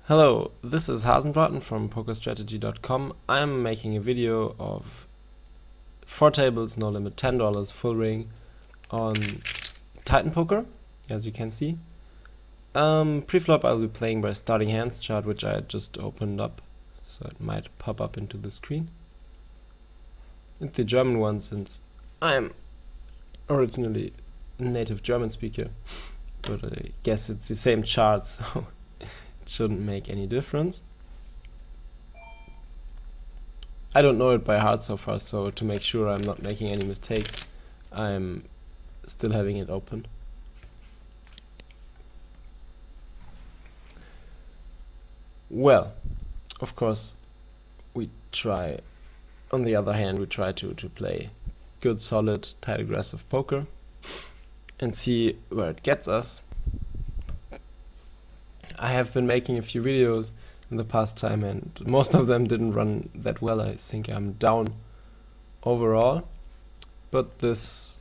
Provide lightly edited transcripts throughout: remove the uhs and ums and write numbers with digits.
Hello, this is Hasenbraten from pokerstrategy.com. I'm making a video of 4 tables, no limit, $10 full ring on Titan Poker, as you can see. Pre-flop I'll be playing by starting hands chart, which I just opened up, so it might pop up into the screen. It's the German one, since I'm originally a native German speaker, but I guess it's the same chart, so shouldn't make any difference. I don't know it by heart so far, so to make sure I'm not making any mistakes, I'm still having it open. Well, of course, on the other hand, we try to play good, solid, tight, aggressive poker and see where it gets us. I have been making a few videos in the past time and most of them didn't run that well. I think I'm down overall, but this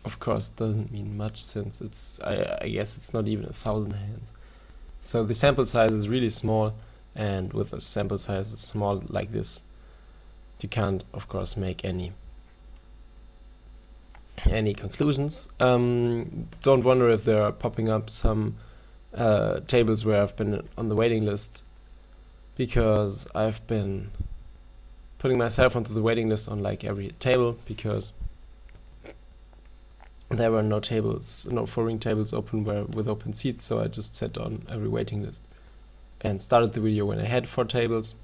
of course doesn't mean much, since I guess it's not even 1,000 hands. So the sample size is really small, and with a sample size small like this, you can't of course make any conclusions. Don't wonder if there are popping up some tables where I've been on the waiting list, because I've been putting myself onto the waiting list on like every table, because there were no Fullring tables open with open seats, so I just sat on every waiting list and started the video when I had 4 tables.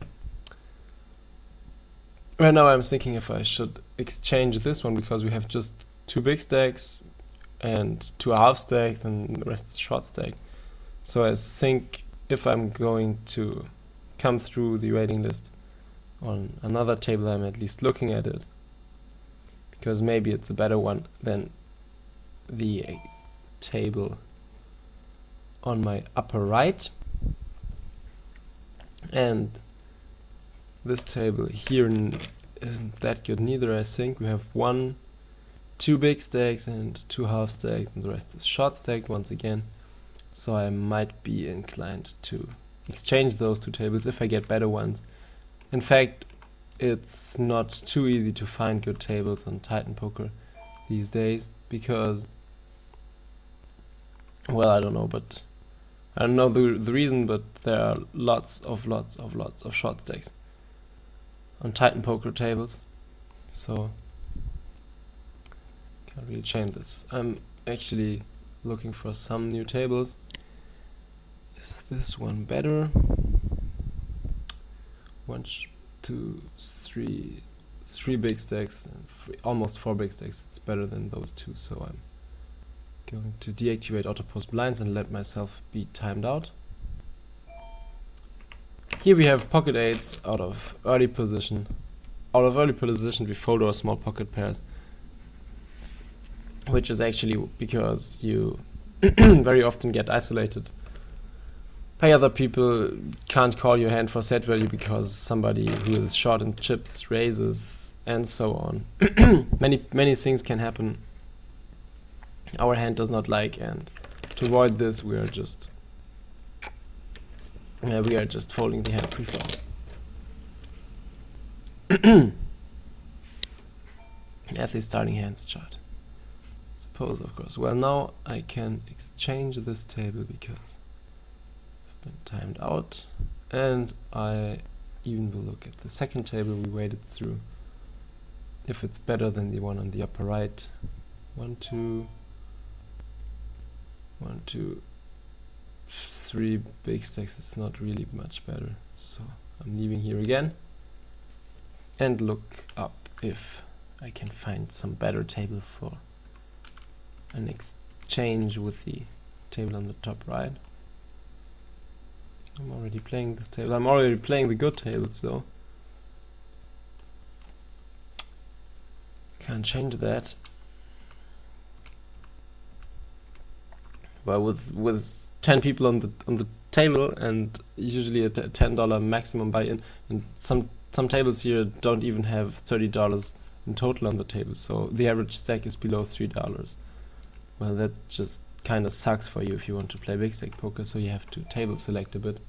Right now I'm thinking if I should exchange this one, because we have just 2 big stacks and 2 half stacks and the rest is short stack. So I think if I'm going to come through the waiting list on another table, I'm at least looking at it, because maybe it's a better one than the table on my upper right. And this table here isn't that good neither. I think we have 2 big stacks and 2 half stacks, and the rest is short stacked once again. So I might be inclined to exchange those 2 tables if I get better ones. In fact, it's not too easy to find good tables on Titan Poker these days, because, well, I don't know the reason, but there are lots of short stacks on Titan Poker tables, so can't really change this. I'm actually looking for some new tables. Is this one better? 1, 2, 3, 3 big stacks, and almost 4 big stacks. It's better than those 2, so I'm going to deactivate auto post blinds and let myself be timed out. Here we have pocket 8s out of early position. Out of early position we fold our small pocket pairs, which is actually because you very often get isolated by other people, can't call your hand for set value because somebody who is short in chips raises, and so on. Many things can happen our hand does not like, and to avoid this we are just folding the hand pre-flop. At the starting hands chart. Suppose, of course. Well, now I can exchange this table because I've been timed out, and I even will look at the second table we waited through, if it's better than the one on the upper right. 1, 2, 1, 2, 3 big stacks. It's not really much better, so I'm leaving here again and look up if I can find some better table for an exchange with the table on the top right. I'm already playing this table. I'm already playing the good tables though. Can't change that. Well, with 10 people on the table, and usually a $10 maximum buy-in, and some tables here don't even have $30 in total on the table, so the average stack is below $3. Well, that just kind of sucks for you if you want to play big stack poker, so you have to table select a bit.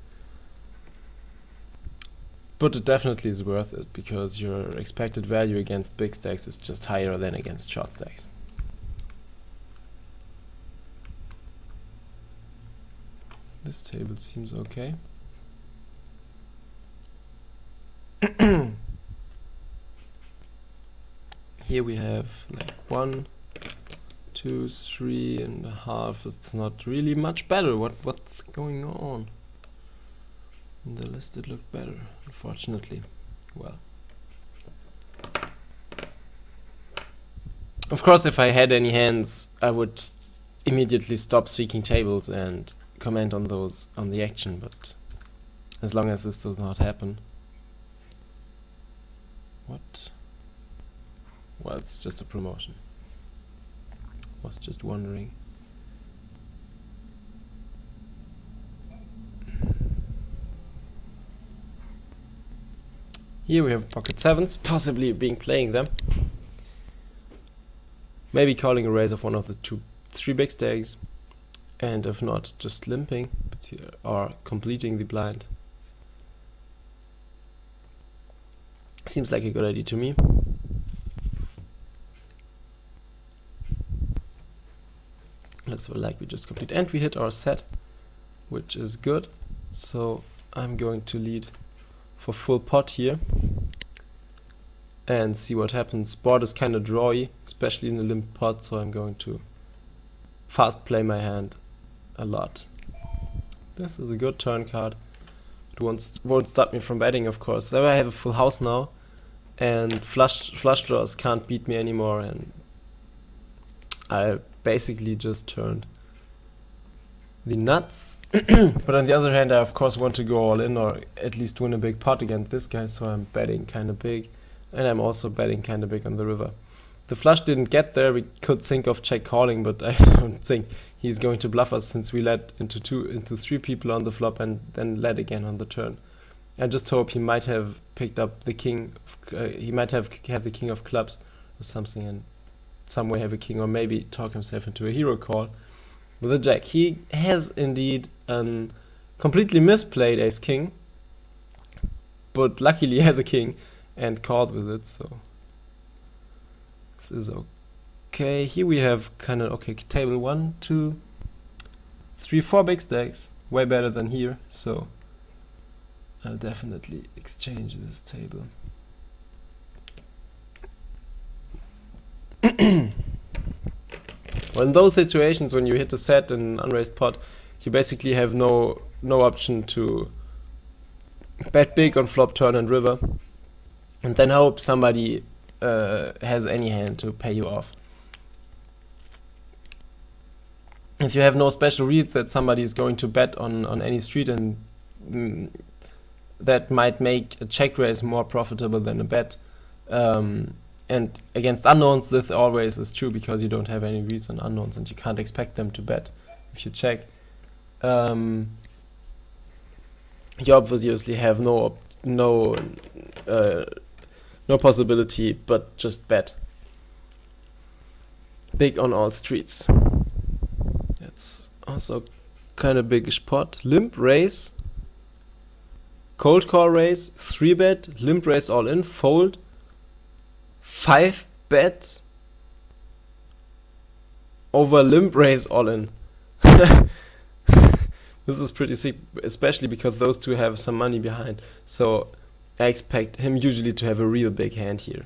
But it definitely is worth it, because your expected value against big stacks is just higher than against short stacks. This table seems okay. Here we have like 1, 2, 3.5. It's not really much better. What's going on? In the list it looked better, unfortunately. Well, of course, if I had any hands, I would immediately stop streaking tables and comment on those on the action, but as long as this does not happen. What? Well, it's just a promotion. Was just wondering. Here we have pocket sevens, possibly being playing them. Maybe calling a raise of one of the 3 big stacks, and if not, just limping or completing the blind. Seems like a good idea to me. Let's like we just complete, and we hit our set, which is good. So I'm going to lead for full pot here and see what happens. Board is kind of drawy, especially in the limp pot, so I'm going to fast play my hand a lot. This is a good turn card. It won't stop me from betting, of course. So I have a full house now, and flush draws can't beat me anymore, and I basically just turned the nuts. But on the other hand, I of course want to go all in, or at least win a big pot against this guy, so I'm betting kind of big, and I'm also betting kind of big on the river. The flush didn't get there. We could think of check calling, but I don't think he's going to bluff us, since we led into 3 people on the flop and then led again on the turn. I just hope he might have picked up the king. He might have the king of clubs or something, and some way have a king, or maybe talk himself into a hero call with a jack. He has indeed completely misplayed ace king, but luckily he has a king and called with it, so this is okay. Here we have kind of okay table 1, 2, 3, 4 big stacks, way better than here, so I'll definitely exchange this table. Well, in those situations when you hit a set in an unraised pot, you basically have no option to bet big on flop, turn and river, and then hope somebody has any hand to pay you off. If you have no special reads that somebody is going to bet on any street, and that might make a check raise more profitable than a bet. And against unknowns, this always is true, because you don't have any reads on unknowns and you can't expect them to bet if you check. You obviously have no possibility but just bet big on all streets. That's also kind of biggish pot. Limp raise, cold call raise, 3 bet, limp raise all in, fold, 5 bet over limp raise all in. This is pretty sick, especially because those two have some money behind. So I expect him usually to have a real big hand here.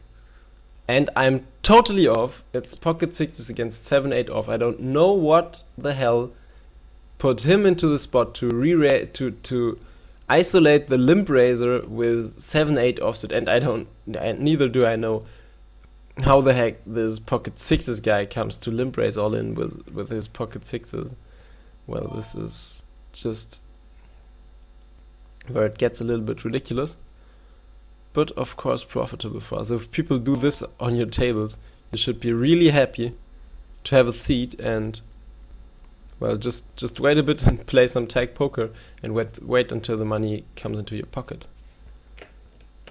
And I'm totally off. It's pocket sixes against 7-8 off. I don't know what the hell put him into the spot to isolate the limp raiser with 7-8 offsuit, and neither do I know how the heck this pocket sixes guy comes to limp raise all in with his pocket sixes. Well, this is just where it gets a little bit ridiculous, but of course profitable for us. If people do this on your tables, you should be really happy to have a seat, and well, just wait a bit and play some tag poker and wait until the money comes into your pocket.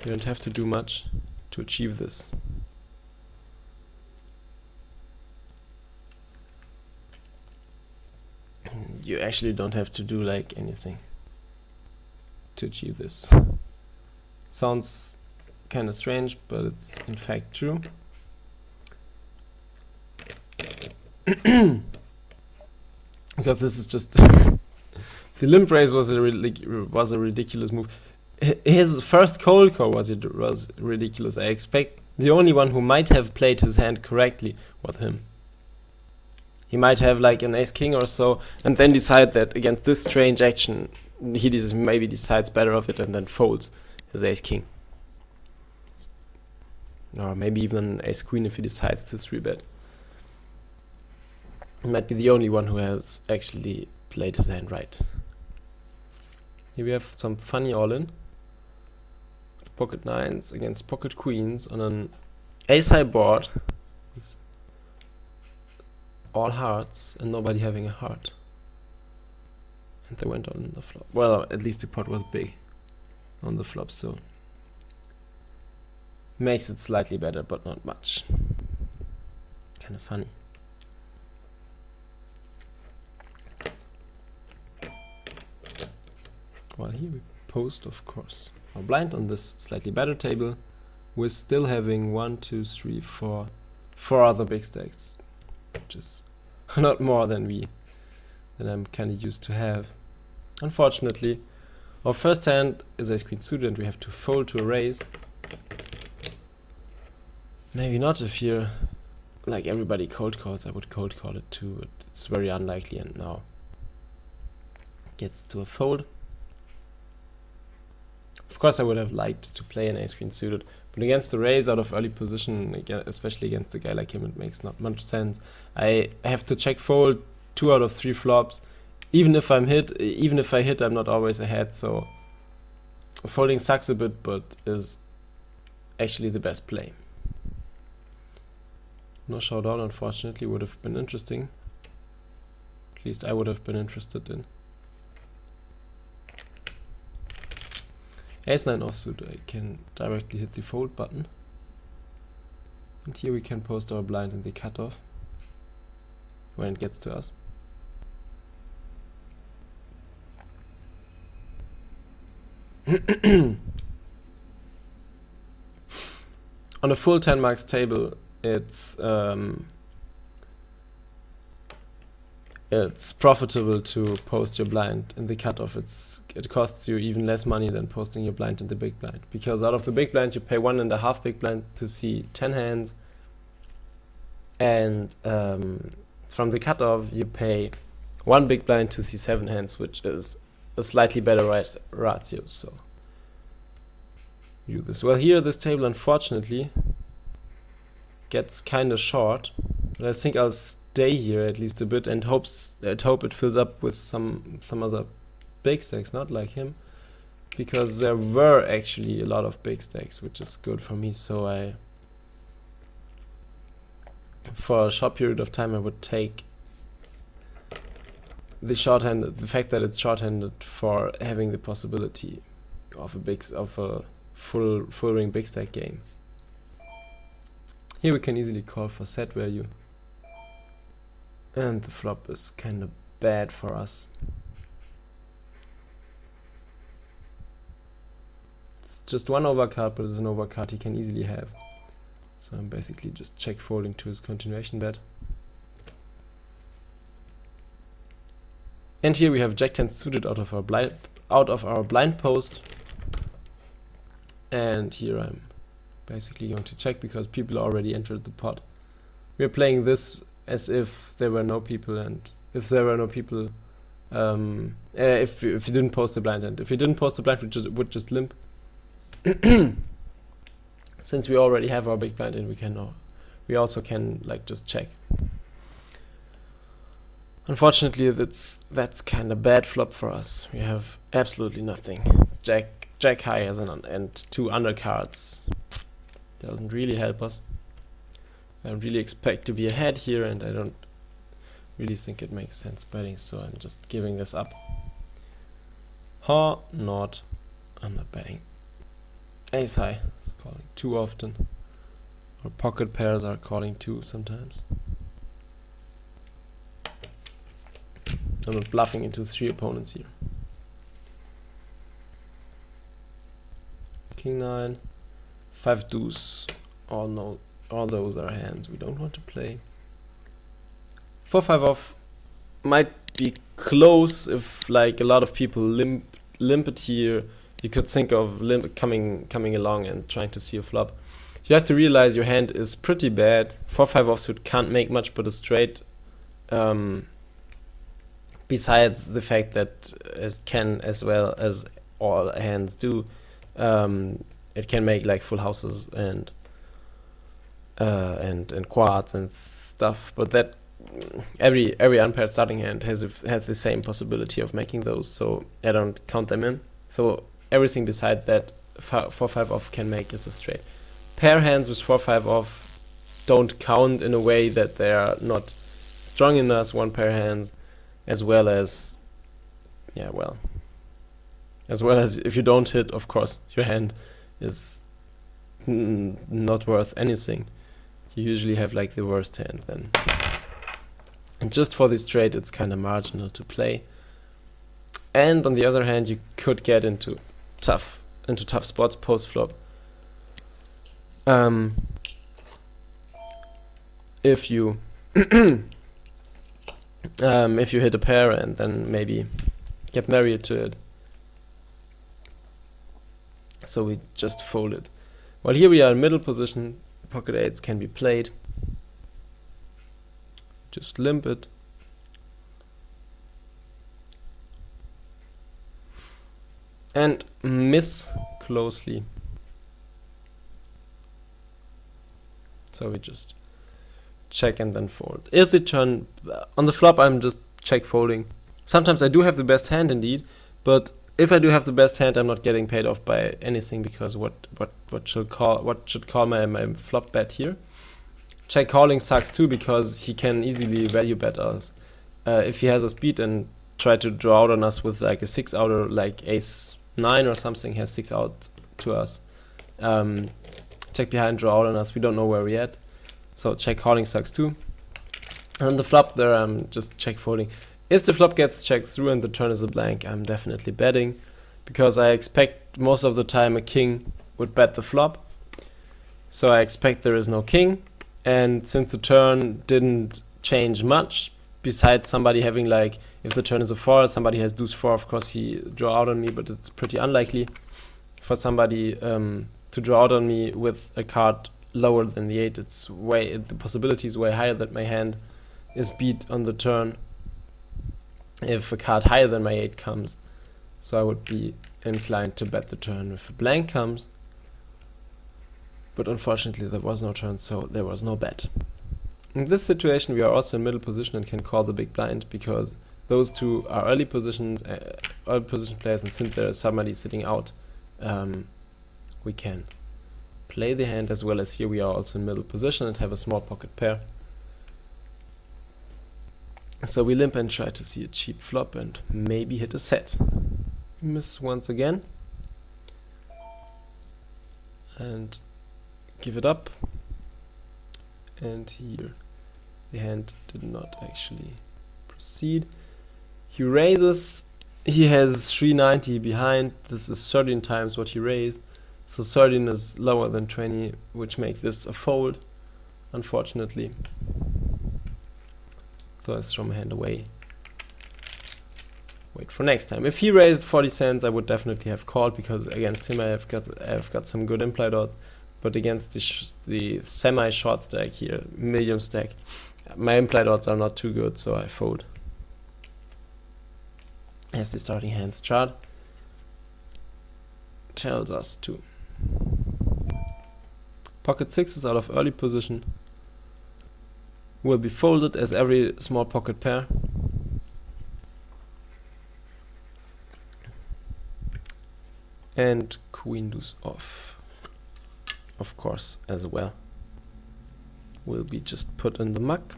You don't have to do much to achieve this. You actually don't have to do like anything to achieve this. Sounds kind of strange, but it's in fact true. Because this is just the limp raise was a ridiculous move. His first cold call was ridiculous. I expect the only one who might have played his hand correctly was him. He might have like an ace king or so, and then decide that against this strange action, he maybe decides better of it and then folds his ace king. Or maybe even ace queen if he decides to 3-bet. He might be the only one who has actually played his hand right. Here we have some funny all-in. Pocket nines against pocket queens on an ace-high board. With all hearts and nobody having a heart. And they went on the flop. Well, at least the pot was big on the flop, so makes it slightly better, but not much. Kind of funny. Well, here we post, of course, our blind on this slightly better table. We're still having 1, 2, 3, 4 other big stacks, which is a lot more than I'm kind of used to have. Unfortunately, our first hand is ace queen suited, and we have to fold to a raise. Maybe not if you're like everybody cold calls. I would cold call it too, but it's very unlikely, and now gets to a fold. Of course, I would have liked to play an ace queen suited, but against the raise out of early position, especially against a guy like him, it makes not much sense. I have to check fold 2 out of 3 flops. Even if I hit, I'm not always ahead, so folding sucks a bit, but is actually the best play. No showdown, unfortunately, would have been interesting. At least I would have been interested in. Ace-9 offsuit, I can directly hit the fold button. And here we can post our blind in the cutoff when it gets to us. On a full 10 marks table, it's profitable to post your blind in the cutoff. It costs you even less money than posting your blind in the big blind, because out of the big blind you pay 1.5 big blind to see 10 hands, and from the cutoff you pay 1 big blind to see 7 hands, which is a slightly better ratio. So do this. Well, here this table unfortunately gets kind of short, but I think I'll stay here at least a bit and hope it fills up with some other big stacks, not like him, because there were actually a lot of big stacks, which is good for me. So for a short period of time, I would take the fact that it's shorthanded for having the possibility of a full ring big stack game. Here we can easily call for set value, and the flop is kind of bad for us. It's just one overcard, but it's an overcard he can easily have. So I'm basically just check folding to his continuation bet. And here we have Jack-10 suited out of our blind post, and here I'm basically going to check because people already entered the pot. We're playing this as if there were no people, and if there were no people, if you didn't post the blind, and if you didn't post the blind, we would just limp. Since we already have our big blind in, we also can like just check. Unfortunately, that's kind of bad flop for us. We have absolutely nothing. Jack high as and 2 undercards doesn't really help us. I don't really expect to be ahead here, and I don't really think it makes sense betting, so I'm just giving this up. I'm not betting. Ace high is calling too often, or pocket pairs are calling too sometimes. I'm not bluffing into 3 opponents here. King 9, 5 deuce. All those are hands we don't want to play. 4-5 off might be close if like a lot of people limp it here. You could think of coming along and trying to see a flop. You have to realize your hand is pretty bad. 4-5 offsuit can't make much but a straight. Besides the fact that it can, as well as all hands do, it can make like full houses and quads and stuff. But that every unpaired starting hand has the same possibility of making those, so I don't count them in. So everything beside that 4-5 off can make is a straight. Pair hands with 4-5 off don't count in a way that they are not strong enough. One pair hands, as well as if you don't hit, of course your hand is not worth anything. You usually have like the worst hand then. And just for this straight, it's kind of marginal to play. And on the other hand, you could get into tough spots post flop. If you if you hit a pair and then maybe get married to it. So we just fold it. Well, here we are in middle position. Pocket eights can be played. Just limp it. And miss closely. So we just check and then fold. If the turn on the flop, I'm just check folding. Sometimes I do have the best hand indeed, but if I do have the best hand, I'm not getting paid off by anything, because what should call my flop bet here? Check calling sucks too, because he can easily value bet us. If he has a speed and try to draw out on us with like a 6 out or like ace 9 or something, has 6 out to us. Check behind, draw out on us. We don't know where we're at. So check calling sucks too. And on the flop there, I'm just check folding. If the flop gets checked through and the turn is a blank, I'm definitely betting, because I expect most of the time a king would bet the flop. So I expect there is no king, and since the turn didn't change much, besides somebody having like, if the turn is a 4, somebody has deuce 4, of course he draw out on me, but it's pretty unlikely for somebody to draw out on me with a card lower than the 8. The possibility is way higher that my hand is beat on the turn if a card higher than my 8 comes. So I would be inclined to bet the turn if a blank comes. But unfortunately there was no turn, so there was no bet. In this situation we are also in middle position and can call the big blind, because those two are early position players, and since there is somebody sitting out, we can play the hand, as well as here we are also in middle position and have a small pocket pair. So we limp and try to see a cheap flop and maybe hit a set. Miss once again. And give it up. And here the hand did not actually proceed. He raises. He has 390 behind. This is 13 times what he raised. So 13 is lower than 20, which makes this a fold, unfortunately. So I throw my hand away. Wait for next time. If he raised 40 cents, I would definitely have called, because against him I have got some good implied odds. But against the semi-short stack here, medium stack, my implied odds are not too good, so I fold. As the starting hands chart tells us to. Pocket 6 is out of early position. Will be folded as every small pocket pair. And queen deuce off, of course, as well, will be just put in the muck.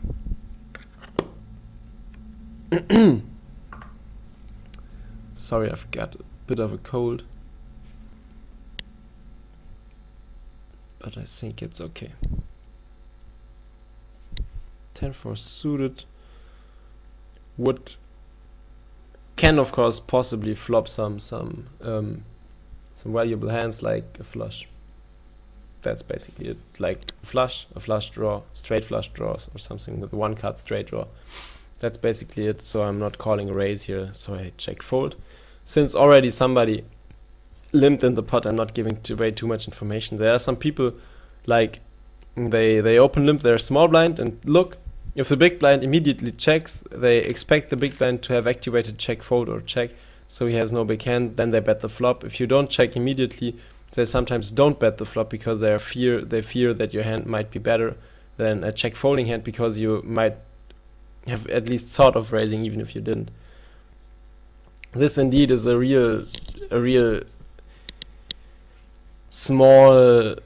Sorry, I've got a bit of a cold, but I think it's okay. 10-4 suited can of course possibly flop some some valuable hands like a flush. That's basically it. Like a flush draw, straight flush draws, or something with one card straight draw. That's basically it. So I'm not calling a raise here, so I check fold. Since already somebody limped in the pot, I'm not giving away too much information. There are some people, like, they open limp their small blind, and look, if the big blind immediately checks, they expect the big blind to have activated check fold or check, so he has no big hand, then they bet the flop. If you don't check immediately, they sometimes don't bet the flop because they fear that your hand might be better than a check folding hand, because you might have at least thought of raising even if you didn't. This indeed is a real small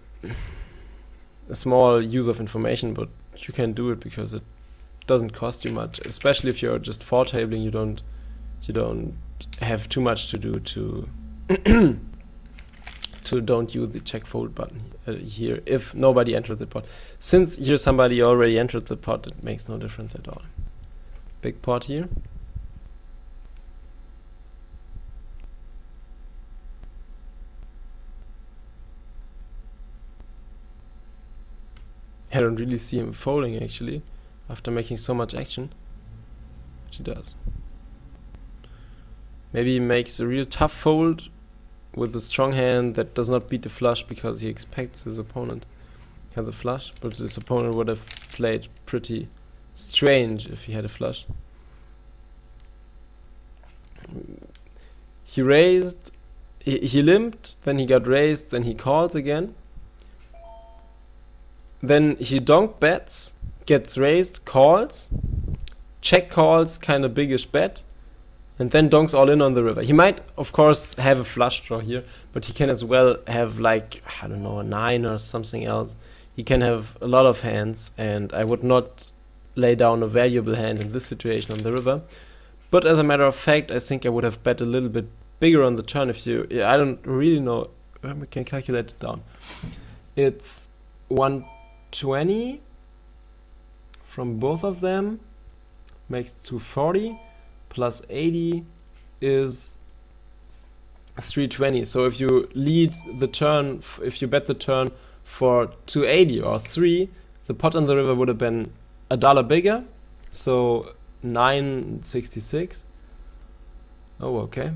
use of information, but you can do it because it doesn't cost you much, especially if you're just four tabling. You don't have too much to do to to don't use the check fold button here if nobody entered the pot. Since here somebody already entered the pot, it makes no difference at all. Big pot here. I don't really see him folding actually, after making so much action. Which he does. Maybe he makes a real tough fold with a strong hand that does not beat the flush because he expects his opponent to have the flush, but his opponent would have played pretty strange if he had a flush. He raised, he limped, then he got raised, then he calls again. Then he donk bets, gets raised, calls, check calls, kind of biggish bet, and then donks all in on the river. He might, of course, have a flush draw here, but he can as well have, like, I don't know, a 9 or something else. He can have a lot of hands, and I would not lay down a valuable hand in this situation on the river. But as a matter of fact, I think I would have bet a little bit bigger on the turn if you... I don't really know. We can calculate it down. It's 120 from both of them, makes 240. Plus 80 is 320. So if you lead the turn, if you bet the turn for 280 or 3, the pot on the river would have been $1 bigger. So 966. Oh, okay.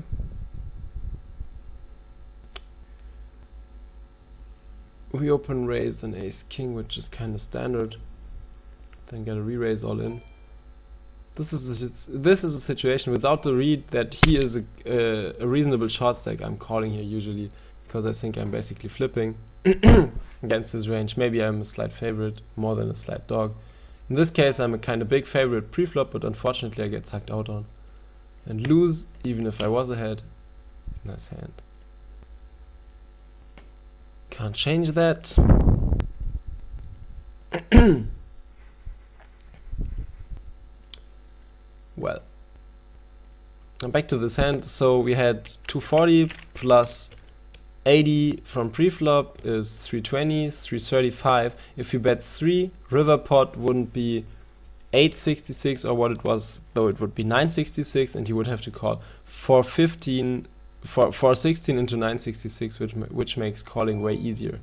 We open raise an ace king, which is kind of standard. Then get a re-raise all in. This is a situation without the read that he is a reasonable short stack. I'm calling here usually because I think I'm basically flipping against his range. Maybe I'm a slight favorite more than a slight dog. In this case, I'm a kind of big favorite pre-flop, but unfortunately I get sucked out on and lose even if I was ahead. Nice hand. Can't change that. Well, I'm back to this hand. So we had 240 plus 80 from pre-flop is 320, 335. If you bet 3, river pot wouldn't be 866 or what it was, though it would be 966, and he would have to call 416 into 966, which makes calling way easier.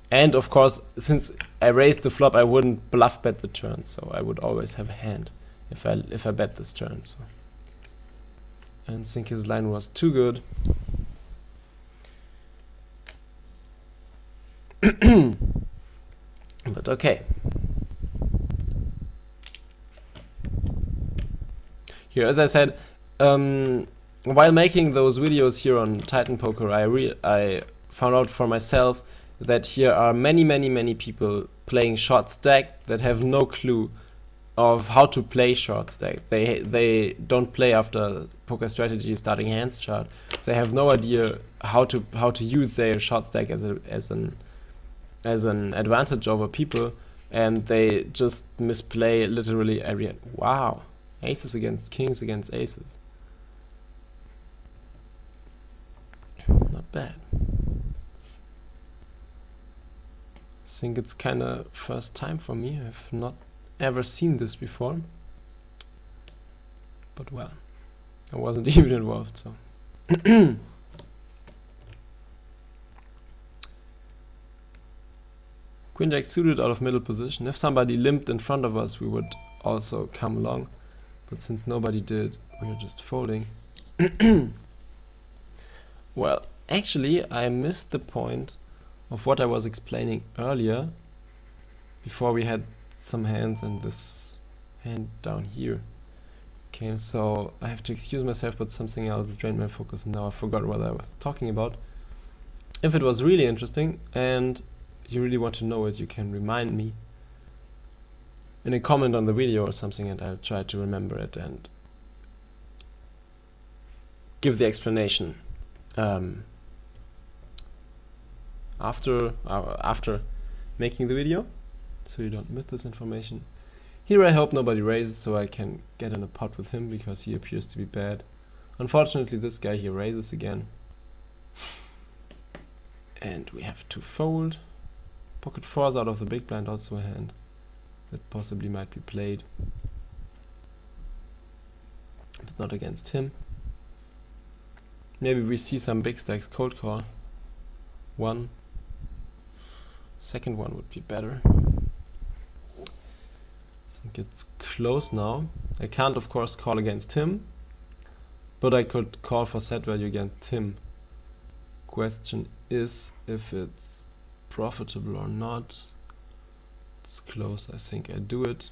And of course, since I raised the flop, I wouldn't bluff bet the turn, so I would always have a hand if I bet this turn. So. And think his line was too good. But okay. Here, as I said, while making those videos here on Titan Poker, I found out for myself that here are many people playing short stack that have no clue of how to play short stack. They don't play after Poker Strategy starting hands chart. They have no idea how to use their short stack as an advantage over people, and they just misplay literally every hand. Wow, aces against kings against aces. Not bad. I think it's kind of first time for me. I've not ever seen this before. But well, I wasn't even involved, so. Queen jack suited out of middle position. If somebody limped in front of us, we would also come along. But since nobody did, we are just folding. Well, actually, I missed the point of what I was explaining earlier, before we had some hands and this hand down here. Okay, so I have to excuse myself, but something else drained my focus and now I forgot what I was talking about. If it was really interesting and you really want to know it, you can remind me in a comment on the video or something, and I'll try to remember it and give the explanation after making the video, so you don't miss this information. Here I hope nobody raises, so I can get in a pot with him, because he appears to be bad. Unfortunately, this guy here raises again. And we have to fold. Pocket 4s out of the big blind, also a hand that possibly might be played. But not against him. Maybe we see some big stacks cold call. One. Second one would be better. I think it's close now. I can't of course call against him, but I could call for set value against him. Question is if it's profitable or not. It's close, I think I do it.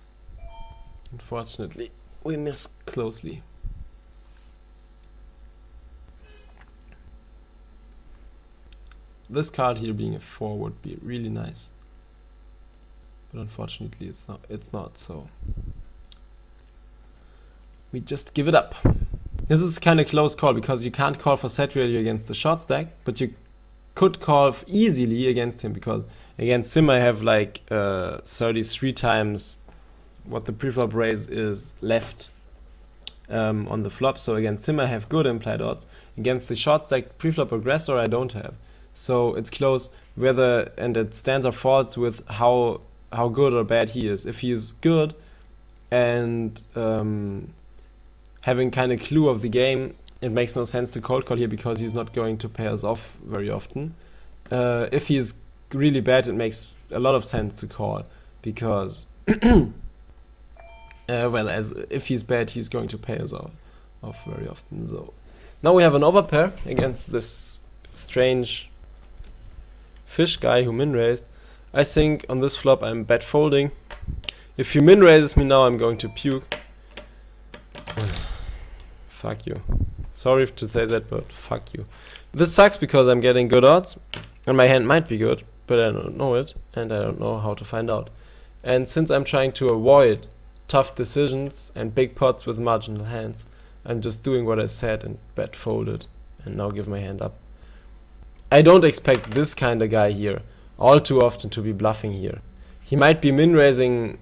Unfortunately, we miss closely. This card here being a 4 would be really nice. But unfortunately it's not, so we just give it up. This is kind of close call, because you can't call for set value against the short stack, but you could call easily against him, because against him I have like 33 times what the preflop raise is left on the flop. So against him I have good implied odds. Against the short stack preflop aggressor I don't have. So it's close whether, and it stands or falls with how good or bad he is. If he is good and having kind of clue of the game, it makes no sense to cold call here, because he's not going to pay us off very often. If he is really bad, it makes a lot of sense to call, because well, as if he's bad, he's going to pay us off very often. So now we have an overpair against this strange fish guy who min raised. I think on this flop I'm bet folding. If he min raises me now, I'm going to puke. Fuck you. Sorry to say that, but fuck you. This sucks because I'm getting good odds and my hand might be good, but I don't know it and I don't know how to find out. And since I'm trying to avoid tough decisions and big pots with marginal hands, I'm just doing what I said and bet folded and now give my hand up. I don't expect this kind of guy here all too often to be bluffing here. He might be min raising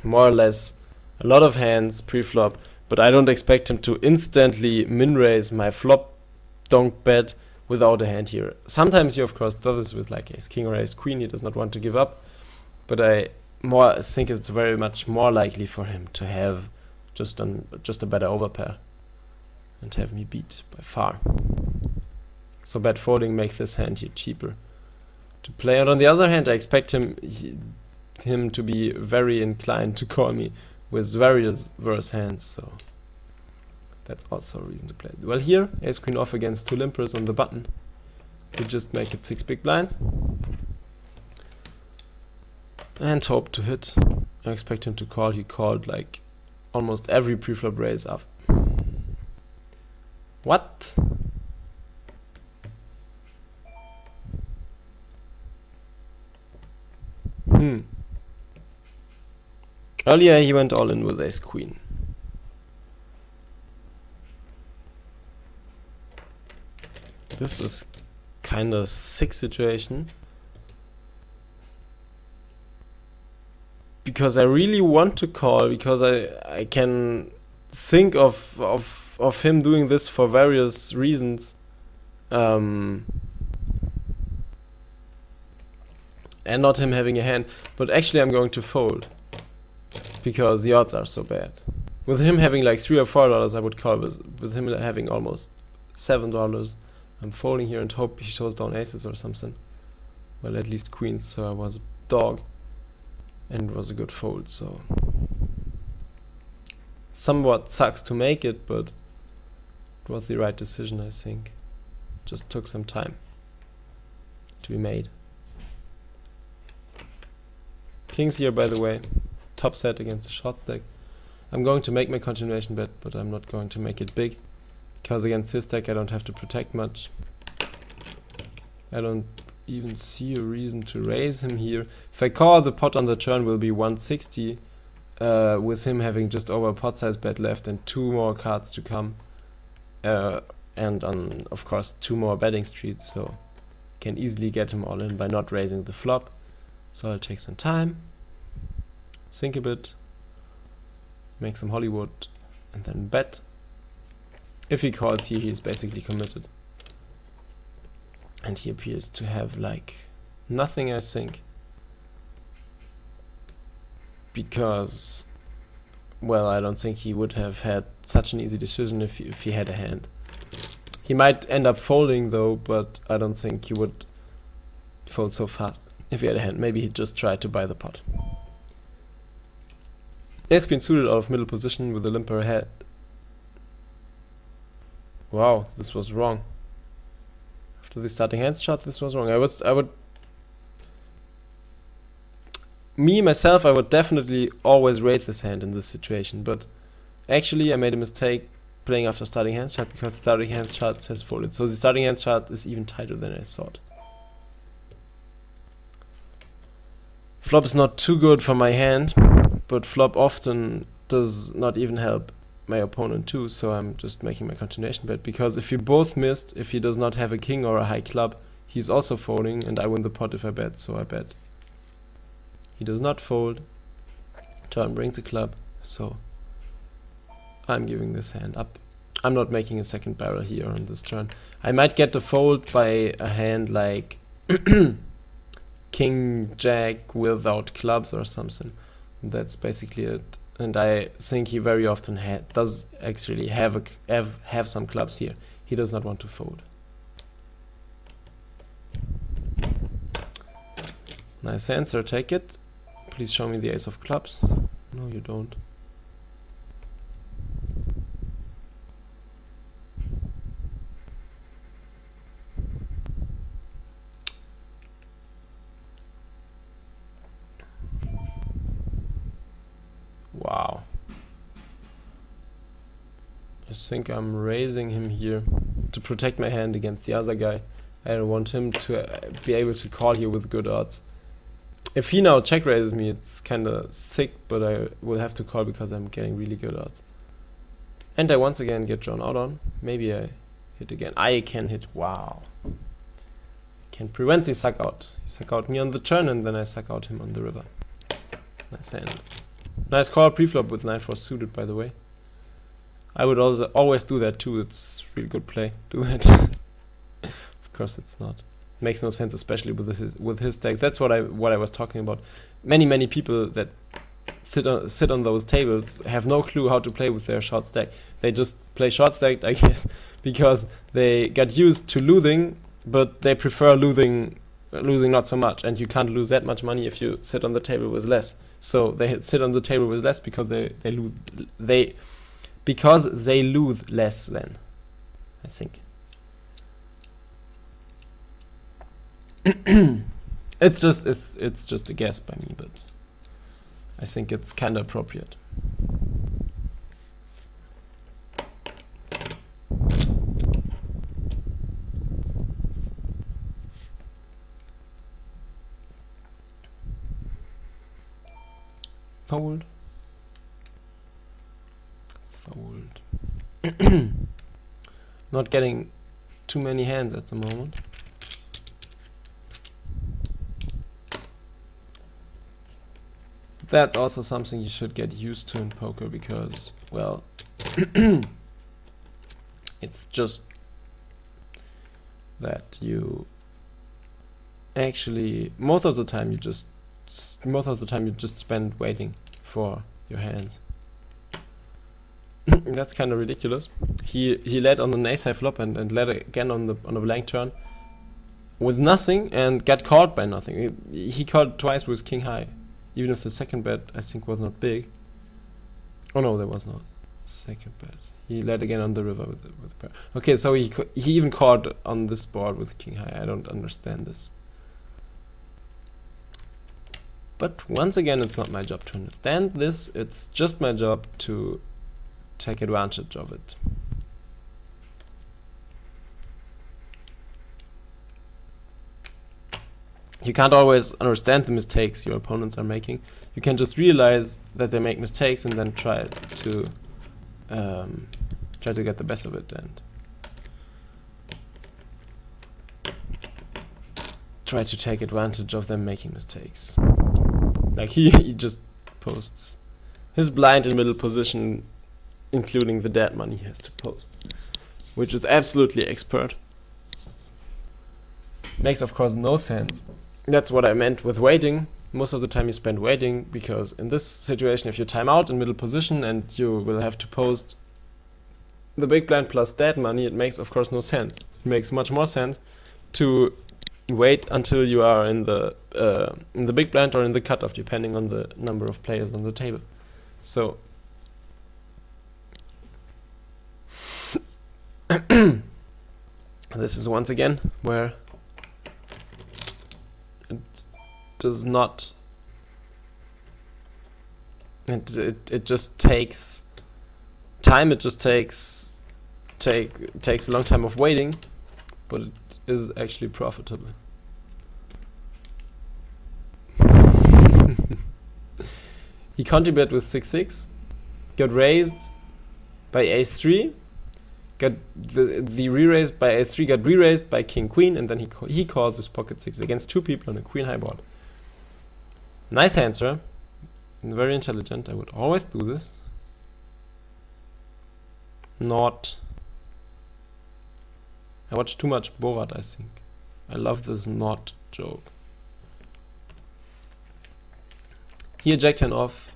more or less a lot of hands pre-flop, but I don't expect him to instantly min raise my flop donk bet without a hand here. Sometimes you of course do this with like ace king or ace queen. He does not want to give up, but I think it's very much more likely for him to have just a better overpair and have me beat by far. So bet folding makes this hand here cheaper to play. And on the other hand, I expect him to be very inclined to call me with various worse hands, so that's also a reason to play. Well, here ace queen off against two limpers on the button. We just make it 6 big blinds and hope to hit. I expect him to call. He called like almost every preflop raise up. What? Earlier he went all in with ace queen. This is kind of sick situation, because I really want to call, because I can think of him doing this for various reasons, and not him having a hand. But actually I'm going to fold, because the odds are so bad. With him having like $3 or $4 I would call. With him having almost $7, I'm folding here and hope he shows down aces or something. Well, at least queens, so I was dog, and it was a good fold, so somewhat sucks to make it, but it was the right decision, I think. Just took some time to be made. Kings here, by the way, top set against the short stack. I'm going to make my continuation bet, but I'm not going to make it big, because against his stack I don't have to protect much. I don't even see a reason to raise him here. If I call, the pot on the turn will be 160, with him having just over a pot size bet left and 2 more cards to come, and on, of course, 2 more betting streets, so can easily get him all in by not raising the flop. So I'll take some time, think a bit, make some Hollywood, and then bet. If he calls here, he's basically committed. And he appears to have like nothing, I think. Because, well, I don't think he would have had such an easy decision if he had a hand. He might end up folding though, but I don't think he would fold so fast if he had a hand. Maybe he just tried to buy the pot. Ace queen suited out of middle position with the limper ahead. Wow, this was wrong. After the starting hands shot, this was wrong. I would myself, I would definitely always raise this hand in this situation, but actually I made a mistake playing after starting hands shot, because starting hands shot has folded. So the starting hands shot is even tighter than I thought. Flop is not too good for my hand, but flop often does not even help my opponent too, so I'm just making my continuation bet, because if you both missed, if he does not have a king or a high club, he's also folding, and I win the pot if I bet, so I bet. He does not fold, turn brings a club, so I'm giving this hand up. I'm not making a second barrel here on this turn. I might get the fold by a hand like king jack without clubs or something. That's basically it. And I think he very often does actually have some clubs here. He does not want to fold. Nice answer, take it. Please show me the ace of clubs. No, you don't. Wow. I think I'm raising him here to protect my hand against the other guy. I don't want him to be able to call here with good odds. If he now check raises me, it's kinda sick, but I will have to call because I'm getting really good odds. And I once again get drawn out on. Maybe I hit again. I can hit. Wow. Can prevent the suck out. He suck out me on the turn, and then I suck out him on the river. Nice hand. Nice call pre-flop with 9-4 suited, by the way. I would also always do that too. It's really good play. Do that. Of course, it's not. Makes no sense, especially with his deck. That's what I was talking about. Many people that sit on those tables have no clue how to play with their short stack. They just play short stacked, I guess, because they got used to losing, but they prefer losing not so much. And you can't lose that much money if you sit on the table with less. So they sit on the table with less because they lose less then, I think. It's just a guess by me, but I think it's kind of appropriate. Fold. Not getting too many hands at the moment. That's also something you should get used to in poker because, well, it's just that you actually most of the time you just spend waiting for your hands. That's kind of ridiculous. He led on an ace high flop and led again on a blank turn. with nothing and got called by nothing. He called twice with king high, even if the second bet I think was not big. Oh no, there was not second bet. He led again on the river with the pair. Okay, so he even called on this board with king high. I don't understand this. But once again, it's not my job to understand this. It's just my job to take advantage of it. You can't always understand the mistakes your opponents are making. You can just realize that they make mistakes and then try to get the best of it and try to take advantage of them making mistakes. Like he just posts his blind in middle position, including the dead money he has to post, which is absolutely expert. Makes of course no sense. That's what I meant with waiting. Most of the time you spend waiting, because in this situation, if you time out in middle position and you will have to post the big blind plus dead money, it makes of course no sense. It makes much more sense to wait until you are in the big blind or in the cutoff, depending on the number of players on the table. So this is once again where it does not. It just takes time. It just takes a long time of waiting, but it is actually profitable. He contributed with 6-6, got raised by ace-3, got the re-raised by a3, got re-raised by king-queen, and then he called with pocket 6 against two people on a queen-high board. Nice answer, very intelligent. I would always do this. Not. I watched too much Borat, I think. I love this not joke. Here Jack 10 off,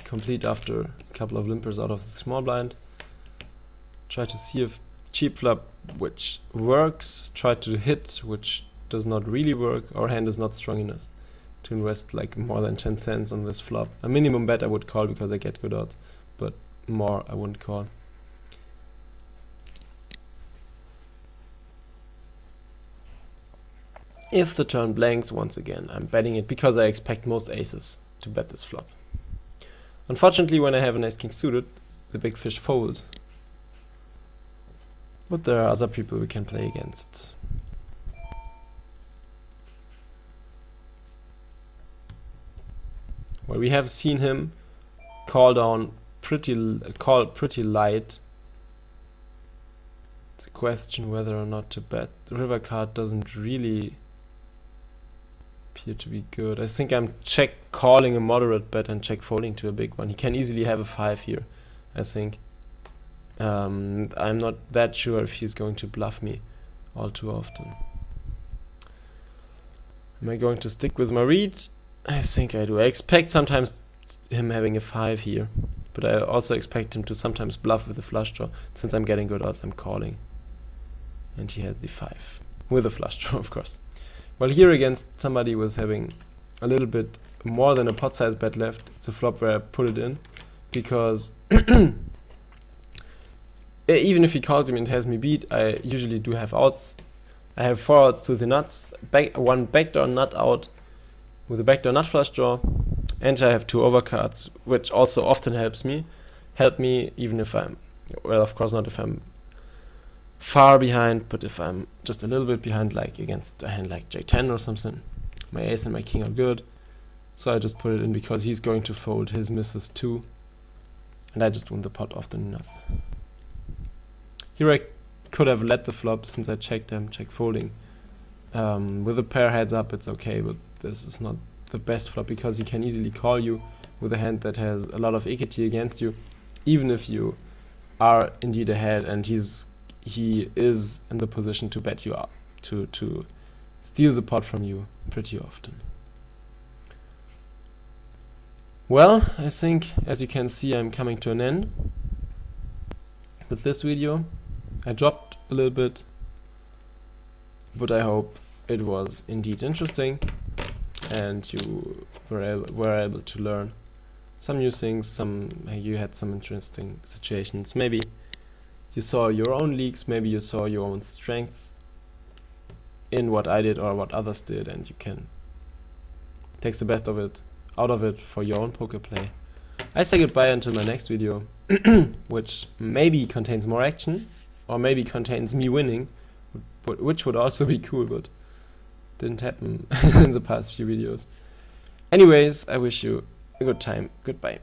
complete after a couple of limpers out of the small blind. Try to see if cheap flop, which works, try to hit, which does not really work. Our hand is not strong enough to invest like more than 10 cents on this flop. A minimum bet I would call because I get good odds, but more I wouldn't call. If the turn blanks, once again, I'm betting it because I expect most aces to bet this flop. Unfortunately, when I have an ace-king suited, the big fish fold. But there are other people we can play against. Well, we have seen him call down pretty light. It's a question whether or not to bet. The river card doesn't really appear to be good. I think I'm check calling a moderate bet and check folding to a big one. He can easily have a 5 here, I think. I'm not that sure if he's going to bluff me all too often. Am I going to stick with my read? I think I do. I expect sometimes him having a 5 here, but I also expect him to sometimes bluff with a flush draw. Since I'm getting good odds, I'm calling. And he had the 5 with a flush draw, of course. Well, here against somebody was having a little bit more than a pot size bet left, it's a flop where I put it in, because even if he calls me and has me beat, I usually do have outs. I have 4 outs to the nuts, one backdoor nut out with a backdoor nut flush draw, and I have 2 overcards, which also often help me even if I'm, well, of course not if I'm far behind, but if I'm just a little bit behind, like against a hand like J10 or something. My ace and my king are good, so I just put it in because he's going to fold his misses too, and I just win the pot often enough. Here I could have led the flop since I checked them, check folding. With a pair heads up it's okay, but this is not the best flop because he can easily call you with a hand that has a lot of equity against you, even if you are indeed ahead and he is in the position to bet you up, to steal the pot from you pretty often. Well, I think, as you can see, I'm coming to an end with this video. I dropped a little bit, but I hope it was indeed interesting, and you were able to learn some new things. You had some interesting situations. Maybe you saw your own leaks, maybe you saw your own strength in what I did or what others did, and you can take the best of it out of it for your own poker play. I say goodbye until my next video, which maybe contains more action, or maybe contains me winning, which would also be cool, but didn't happen in the past few videos. Anyways, I wish you a good time. Goodbye.